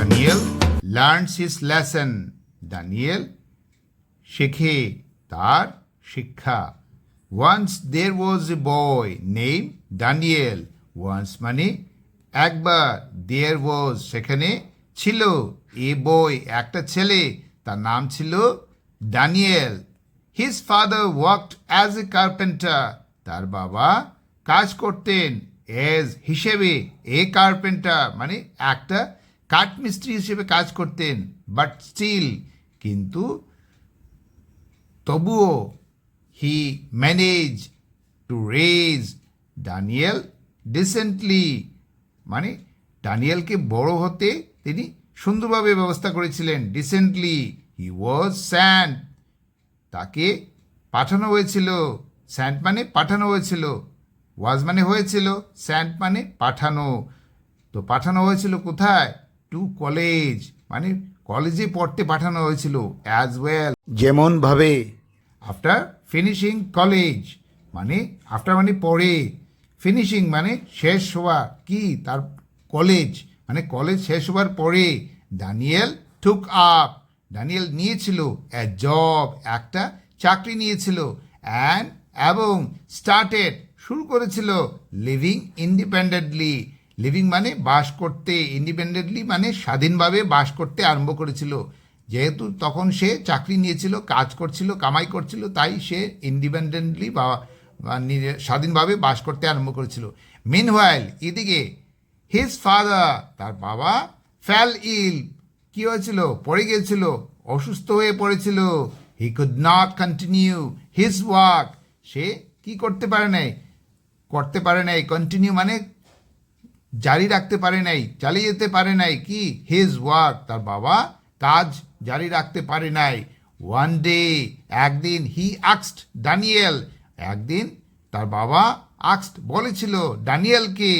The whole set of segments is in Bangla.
Daniel learns his lesson. Daniel শেখে তার শিক্ষা। Once there was a boy named Daniel. Once মানে একবার, there was সেখানে ছিল, a boy একটা ছেলে, তার নাম ছিল Daniel. His father worked as a carpenter. তার বাবা কাজ করতেন as হিসেবে, a carpenter মানে একটা কাঠমিস্ত্রি হিসেবে কাজ করতেন, বাট স্টিল কিন্তু তবুও he manage to raise Daniel decently মানে ডানিয়েলকে বড় হতে তিনি সুন্দরভাবে ব্যবস্থা করেছিলেন। ডিসেন্টলি হি ওয়াজ স্যান্ড তাকে পাঠানো হয়েছিল, স্যান্ড মানে পাঠানো হয়েছিল, ওয়াজ মানে হয়েছিল, স্যান্ড মানে পাঠানো। তো পাঠানো হয়েছিল কোথায়? টু কলেজ মানে কলেজে পড়তে পাঠানো হয়েছিল। অ্যাজ ওয়েল যেমনভাবে আফটার ফিনিশিং কলেজ মানে আফটার মানে পরে, ফিনিশিং মানে শেষ হওয়া, কি তার কলেজ মানে কলেজ শেষ হওয়ার পরে ডানিয়েল টুক আপ ডানিয়েল নিয়েছিল এ জব একটা চাকরি নিয়েছিল, অ্যান্ড এবং স্টার্টেড শুরু করেছিল লিভিং ইন্ডিপেন্ডেন্টলি। লিভিং মানে বাস করতে, ইন্ডিপেন্ডেন্টলি মানে স্বাধীনভাবে বাস করতে আরম্ভ করেছিল। যেহেতু তখন সে চাকরি নিয়েছিল, কাজ করছিল, কামাই করছিল, তাই সে ইন্ডিপেন্ডেন্টলি বা স্বাধীনভাবে বাস করতে আরম্ভ করেছিল। মিনওয়াইল এদিকে হিজ ফাদার তার বাবা ফ্যাল ইল কি হয়েছিল? পড়ে গিয়েছিল, অসুস্থ হয়ে পড়েছিল। He could not continue his work সে কি করতে পারে নাই কন্টিনিউ মানে জারি রাখতে পারে নাই, চালিয়ে যেতে পারে নাই কি হিজ ওয়ার্ক তার বাবা কাজ জারি রাখতে পারে নাই। ওয়ান ডে একদিন হি আক্সড ডানিয়েল একদিন তার বাবা আক্সড বলেছিল ডানিয়েলকে,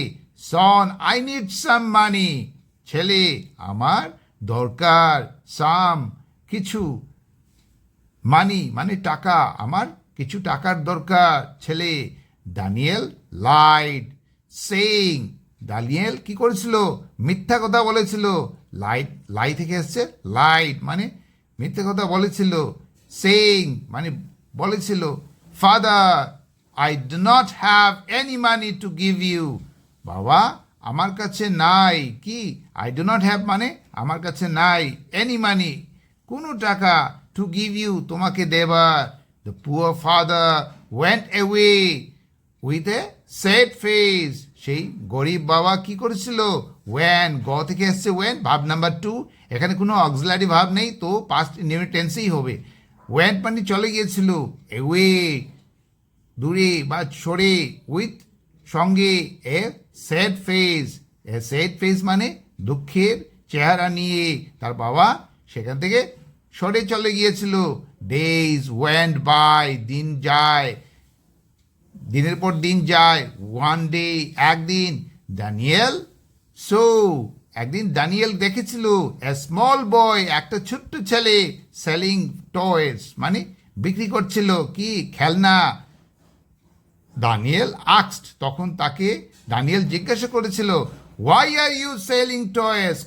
সন আই নিড সাম মানি ছেলে আমার দরকার, সাম কিছু, মানি মানে টাকা, আমার কিছু টাকার দরকার ছেলে। ডানিয়েল লাইড সেইং ডানিয়েল কি করেছিল? মিথ্যা কথা বলেছিল। লাই থেকে এসছে লাইড মানে মিথ্যা কথা বলেছিল। সেইং মানে বলেছিল father I do not have any money to give you বাবা আমার কাছে নাই, কি আই ডু নট হ্যাভ মানে আমার কাছে নাই, এনি মানি কোনো টাকা, টু গিভ ইউ তোমাকে দেবার। The poor father went away with a sad face সেই গরিব বাবা কি করেছিল? ওয়েন গ থেকে এসছে ওয়েন, ভাব নাম্বার 2, এখানে কোনো অক্সিলারি ভাব নেই, তো পাস্ট ইনডিফিনিট টেন্সেই হবে। ওয়েন্ট মানে চলে গিয়েছিল, অ্যাওয়ে দূরে বা সরে, উইথ সঙ্গে, এ স্যাড ফেস মানে দুঃখের চেহারা নিয়ে তার বাবা সেখান থেকে সরে চলে গিয়েছিল। ডেজ ওয়েন্ট বাই দিন যায়, দিনের পর দিন যায়। ওয়ান ডে একদিন ডানিয়েল একদিন ডানিয়েল দেখেছিল এ স্মল বয় একটা ছোট্ট ছেলে সেলিং টয়েস মানে বিক্রি করছিল কি খেলনা। ডানিয়েল আক্সড তখন তাকে ডানিয়েল জিজ্ঞাসা করেছিল why are you selling toys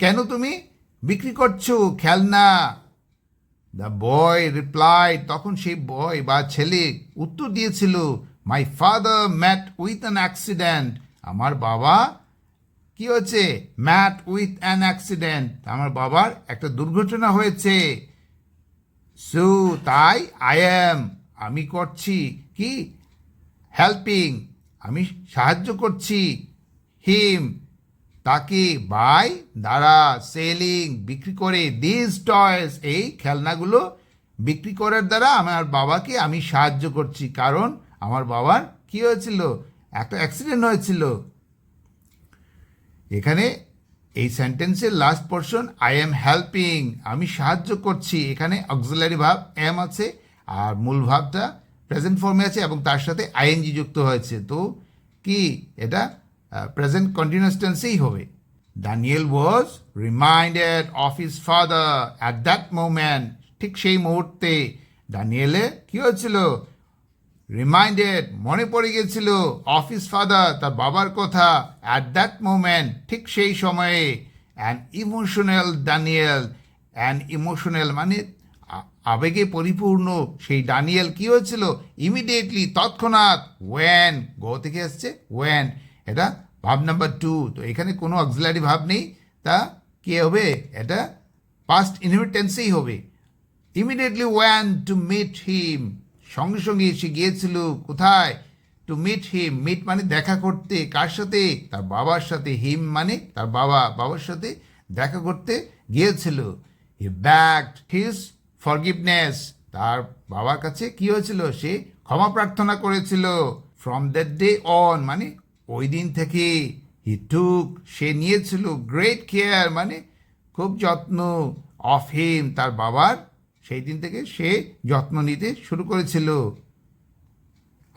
কেন তুমি বিক্রি করছো খেলনা? দ্য বয় রিপ্লাইড তখন সেই বয় বা ছেলে উত্তর দিয়েছিল my father met with an accident আমার বাবা কি হচ্ছে? ম্যাট উইথ অ্যান অ্যাক্সিডেন্ট আমার বাবার একটা দুর্ঘটনা হয়েছে। সো তাই আই অ্যাম আমি করছি কি হেল্পিং আমি সাহায্য করছি হিম তাকে বাই দ্বারা সেলিং বিক্রি করে দিস টয়েস এই খেলনাগুলো বিক্রি করার দ্বারা আমার বাবাকে আমি সাহায্য করছি, কারণ আমার বাবার কি হয়েছিল? একটা অ্যাক্সিডেন্ট হয়েছিল। এখানে এই সেন্টেন্সের last portion I am helping আমি সাহায্য করছি, এখানে অক্সিলারি ভাব এম আছে আর মূল ভাবটা প্রেজেন্ট ফর্মে আছে এবং তার সাথে আইএনজি যুক্ত হয়েছে, তো কি এটা প্রেজেন্ট কন্টিনিউয়াস টেন্সেই হবে। Daniel was reminded of his father at that moment ঠিক সেই মুহূর্তে ডানিয়েলে কি হয়েছিল? রিমাইন্ডেড মনে পড়ে গেছিল অফ হিজ ফাদার তার বাবার কথা অ্যাট দ্যাট মোমেন্ট ঠিক সেই সময়ে and emotional Daniel. And emotional মানে আবেগে পরিপূর্ণ সেই ড্যানিয়েল কি হয়েছিল? ইমিডিয়েটলি, তৎক্ষণাৎ, ওয়েন, গো থেকে আসছে ওয়েন, এটা ভাব নাম্বার 2। তো এখানে কোনো অক্সিলারি ভাব নেই, তা কি হবে? এটা পাস্ট ইনহেরিটেন্সেই হবে। Immediately want to meet him, সঙ্গে সঙ্গে এসে গিয়েছিল কোথায়? টু মিট হিম, মিট মানে দেখা করতে, কার সাথে? তার বাবার সাথে। হিম মানে তার বাবার সাথে দেখা করতে গিয়েছিল। হি ব্যাগড হিজ ফরগিভনেস, তার বাবার কাছে কি হয়েছিল? সে ক্ষমা প্রার্থনা করেছিল। ফ্রম দ্যাট ডে অন মানে ওই দিন থেকে, হি টুক সে নিয়েছিল, গ্রেট কেয়ার মানে খুব যত্ন, অফ হিম তার বাবার, সেই দিন থেকে সে যত্ন নিতে শুরু করেছিল।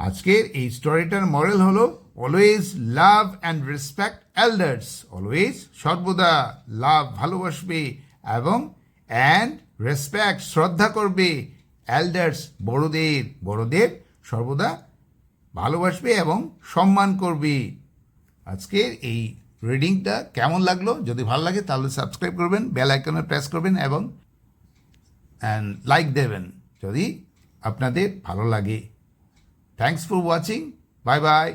আজকের এই স্টোরিটার মরাল হলো always love and respect elders. Always সর্বদা লাভ ভালোবাসবে এবং অ্যান্ড রেসপেক্ট শ্রদ্ধা করবে এল্ডার্স বড়দের সর্বদা ভালোবাসবে এবং সম্মান করবে। আজকের এই রিডিংটা কেমন লাগলো? যদি ভালো লাগে তাহলে সাবস্ক্রাইব করবেন, বেল আইকনে প্রেস করবেন এবং লাইক দেবেন যদি আপনাদের ভালো লাগে। Thanks for watching. Bye bye.